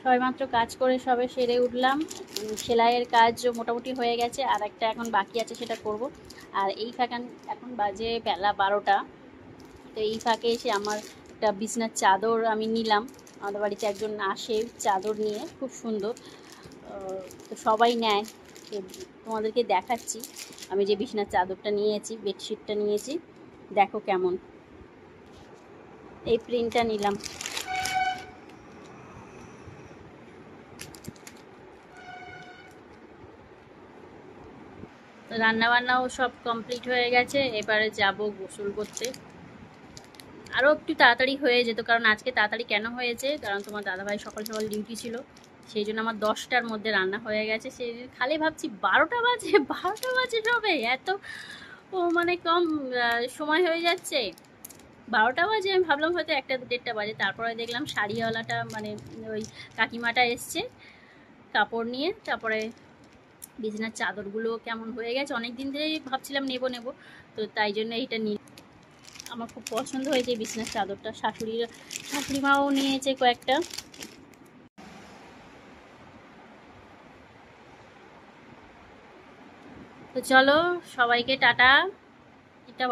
সবেমাত্র কাজ করে সবে সেরে উঠলাম। সেলাইয়ের কাজ মোটামুটি হয়ে গেছে, আর একটা এখন বাকি আছে, সেটা করব। আর এই ফাঁকে এখন বাজে বেলা 12টা। তো এই ফাঁকে এসে আমার একটা বিছনার চাদর আমি নিলাম। আমাদের বাড়িতে একজন আসে চাদর নিয়ে, খুব সুন্দর। তো সবাই নেয়, তোমাদেরকে দেখাচ্ছি আমি যে বিছনার চাদরটা নিয়েছি, বেডশিটটা নিয়েছি, দেখো কেমন। এই প্রিন্টটা নিলাম। রান্নাবান্নাও সব কমপ্লিট হয়ে গেছে, এবারে যাব গোসল করতে। আরও একটু তাড়াতাড়ি হয়ে যেত, কারণ আজকে তাড়াতাড়ি কেন হয়েছে, কারণ তোমার দাদাভাই সকাল সকাল ডিউটি ছিল, সেই জন্য আমার 10টার মধ্যে রান্না হয়ে গেছে। সেই খালি ভাবছি 12টা বাজে, 12টা বাজে সবে, এত মানে কম সময় হয়ে যাচ্ছে। 12টা বাজে, আমি ভাবলাম হয়তো 1টা 1:30টা বাজে। তারপরে দেখলাম শাড়িওয়ালাটা মানে ওই কাকিমাটা এসছে কাপড় নিয়ে। তারপরে বিছানার চাদরগুলো কেমন হয়ে গেছে, অনেক দিন ধরেই ভাবছিলাম নেব নেব, তো তাই জন্য এইটা নিই। আমার খুব পছন্দ হয়েছে এই বিছানার চাদরটা। শাশুড়ি মাও নিয়েছে কয়েকটা। তো চলো, সবাইকে টাটা। এটা